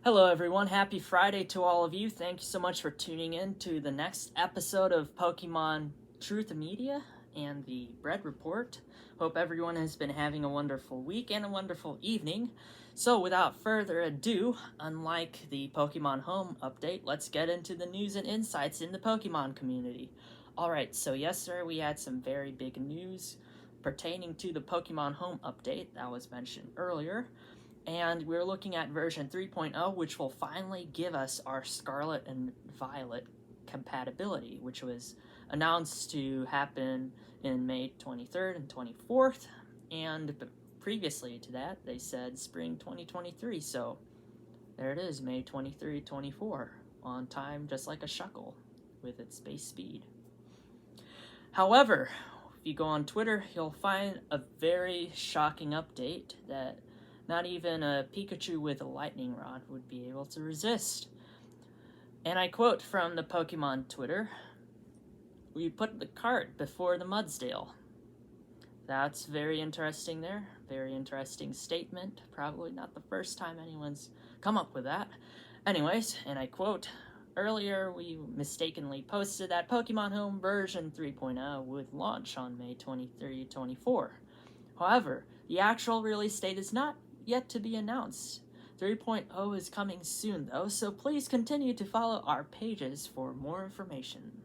Hello everyone, happy Friday to all of you. Thank you so much for tuning in to the next episode of Pokemon Truth Media and the Bread Report. Hope everyone has been having a wonderful week and a wonderful evening. So without further ado, unlike the Pokemon Home update, let's get into the news and insights in the Pokemon community. Alright, so yesterday we had some very big news pertaining to the Pokemon Home update that was mentioned earlier. And we're looking at version 3.0, which will finally give us our Scarlet and Violet compatibility, which was announced to happen in May 23rd and 24th. And previously to that, they said spring 2023. So there it is, May 23, 24, on time, just like a Shuckle with its base speed. However, if you go on Twitter, you'll find a very shocking update that not even a Pikachu with a lightning rod would be able to resist. And I quote from the Pokemon Twitter, "We put the cart before the Mudsdale." That's very interesting there. Very interesting statement. Probably not the first time anyone's come up with that. Anyways, and I quote, "Earlier we mistakenly posted that Pokemon Home version 3.0 would launch on May 23, 24. However, the actual release date is not yet to be announced. 3.0 is coming soon though, so please continue to follow our pages for more information."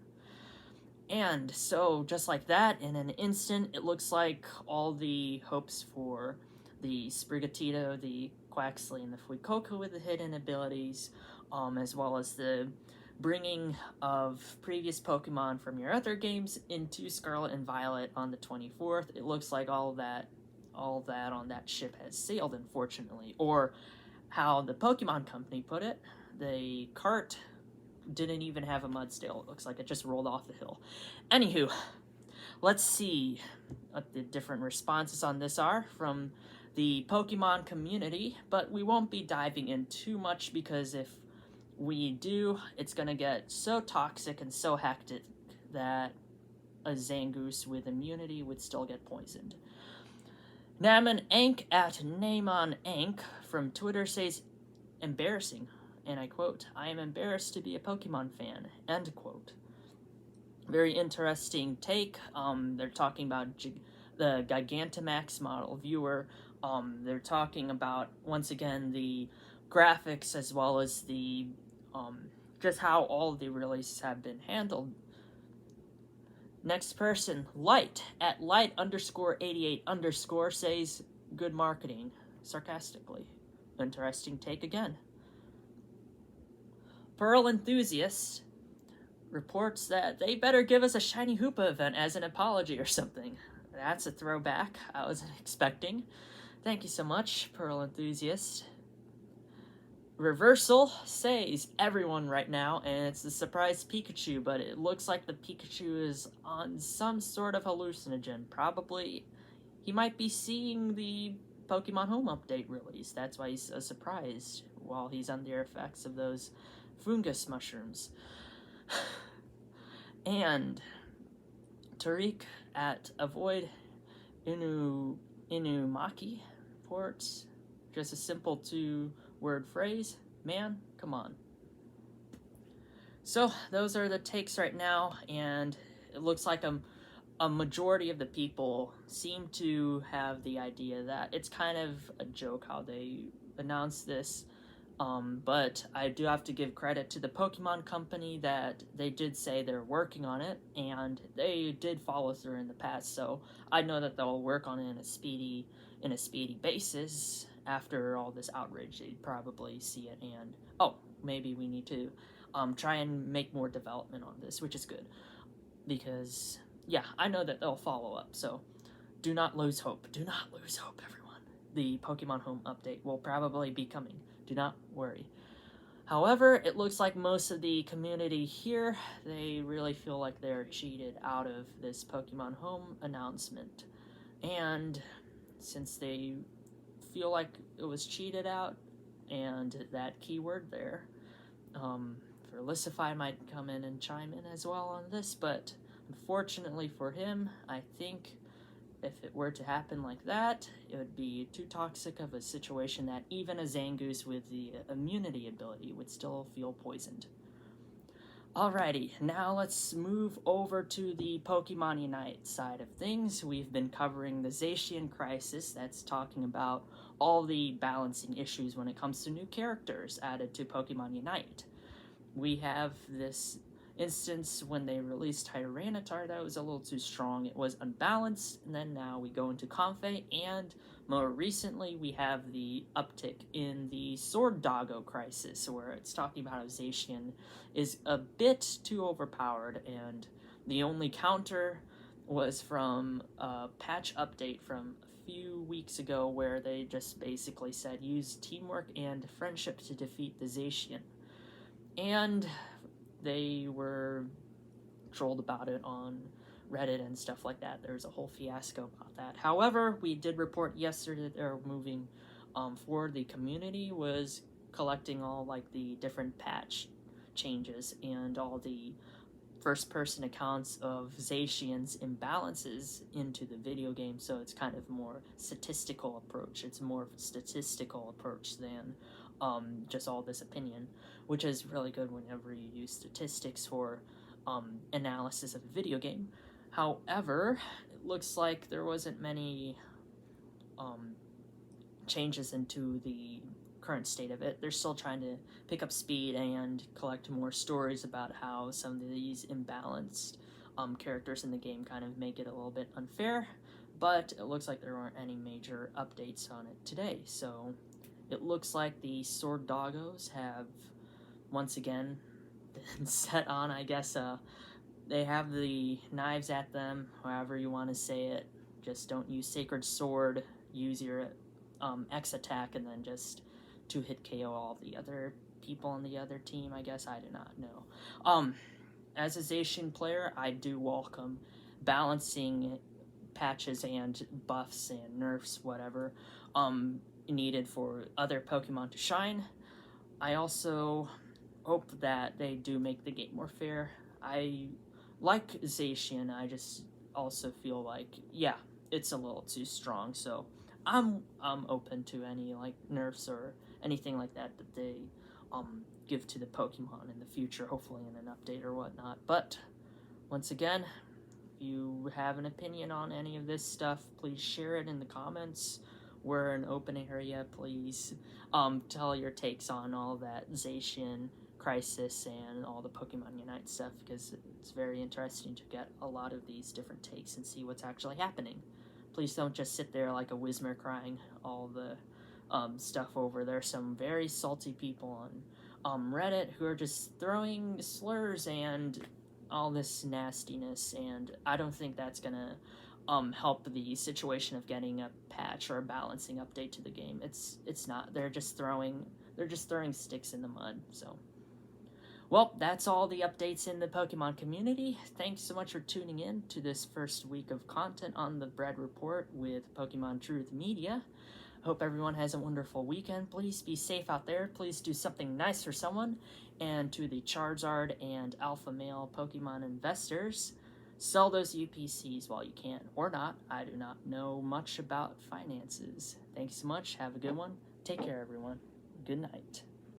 And so, just like that, in an instant, it looks like all the hopes for the Sprigatito, the Quaxley, and the Fuecoco with the hidden abilities, as well as the bringing of previous Pokemon from your other games into Scarlet and Violet on the 24th, it looks like all that on that ship has sailed, unfortunately. Or how the Pokemon Company put it, the cart didn't even have a Mudsdale. It looks like it just rolled off the hill. Anywho, let's see what the different responses on this are from the Pokemon community, but we won't be diving in too much because if we do, it's going to get so toxic and so hectic that a Zangoose with immunity would still get poisoned. Naman Ank at Namon Ank from Twitter says, "Embarrassing," and I quote, "I am embarrassed to be a Pokemon fan," end quote. Very interesting take. They're talking about the Gigantamax model viewer. They're talking about, once again, the graphics as well as the just how all the releases have been handled. Next person, Light at Light_88_ says, "Good marketing," sarcastically. Interesting take again. Pearl Enthusiast reports that they better give us a Shiny Hoopa event as an apology or something. That's a throwback I wasn't expecting. Thank you so much, Pearl Enthusiast. Reversal says everyone right now, and it's the surprise Pikachu, but it looks like the Pikachu is on some sort of hallucinogen. Probably he might be seeing the Pokemon Home update release. That's why he's so surprised while he's under effects of those fungus mushrooms. And Tariq at Avoid Inumaki reports just a simple 2-word phrase: "Man, come on." So those are the takes right now, and it looks like a majority of the people seem to have the idea that it's kind of a joke how they announced this. But I do have to give credit to the Pokemon Company that they did say they're working on it, and they did follow through in the past, so I know that they'll work on it in a speedy basis. After all this outrage, they'd probably see it and, maybe we need to try and make more development on this, which is good. Because, yeah, I know that they'll follow up, so do not lose hope. Do not lose hope, everyone. The Pokemon Home update will probably be coming. Do not worry. However, it looks like most of the community here, they really feel like they're cheated out of this Pokemon Home announcement. And since they feel like it was cheated out, and that keyword there, Felicify might come in and chime in as well on this, but unfortunately for him, I think if it were to happen like that, it would be too toxic of a situation that even a Zangoose with the immunity ability would still feel poisoned. Alrighty, now let's move over to the Pokemon Unite side of things. We've been covering the Zacian Crisis, that's talking about all the balancing issues when it comes to new characters added to Pokemon Unite. We have this instance when they released Tyranitar that was a little too strong. It was unbalanced, and then now we go into Comfey, and more recently we have the uptick in the Sword Doggo Crisis, where it's talking about how Zacian is a bit too overpowered, and the only counter was from a patch update from a few weeks ago where they just basically said use teamwork and friendship to defeat the Zacian. And they were trolled about it on Reddit and stuff like that. There's a whole fiasco about that. However, we did report yesterday that they're moving forward. The community was collecting all like the different patch changes and all the first-person accounts of Zacian's imbalances into the video game, so it's kind of more statistical approach. It's more of a statistical approach than just all this opinion, which is really good whenever you use statistics for analysis of a video game. However, it looks like there wasn't many changes into the current state of it. They're still trying to pick up speed and collect more stories about how some of these imbalanced characters in the game kind of make it a little bit unfair, but it looks like there weren't any major updates on it today. So it looks like the Sword Doggos have once again been set on, I guess. They have the knives at them, however you want to say it. Just don't use Sacred Sword, use your X attack, and then just 2-hit KO all the other people on the other team, I guess. I do not know. As a Zacian player, I do welcome balancing patches and buffs and nerfs, whatever, needed for other Pokemon to shine. I also hope that they do make the game more fair. I like Zacian, I just also feel like, yeah, it's a little too strong, so I'm open to any like nerfs or anything like that that they give to the Pokemon in the future, hopefully in an update or whatnot. But once again, if you have an opinion on any of this stuff, please share it in the comments. We're an open area. Please tell your takes on all that Zacian Crisis and all the Pokemon Unite stuff, because it's very interesting to get a lot of these different takes and see what's actually happening. Please don't just sit there like a Whismer crying all the stuff over. There's some very salty people on Reddit who are just throwing slurs and all this nastiness, and I don't think that's gonna help the situation of getting a patch or a balancing update to the game. It's not. They're just throwing sticks in the mud. So, well, that's all the updates in the Pokemon community. Thanks so much for tuning in to this first week of content on the Bread Report with Pokemon Truth Media. Hope everyone has a wonderful weekend. Please be safe out there. Please do something nice for someone. And to the Charizard and Alpha Male Pokemon investors, sell those UPCs while you can, or not. I do not know much about finances. Thanks so much. Have a good one. Take care, everyone. Good night.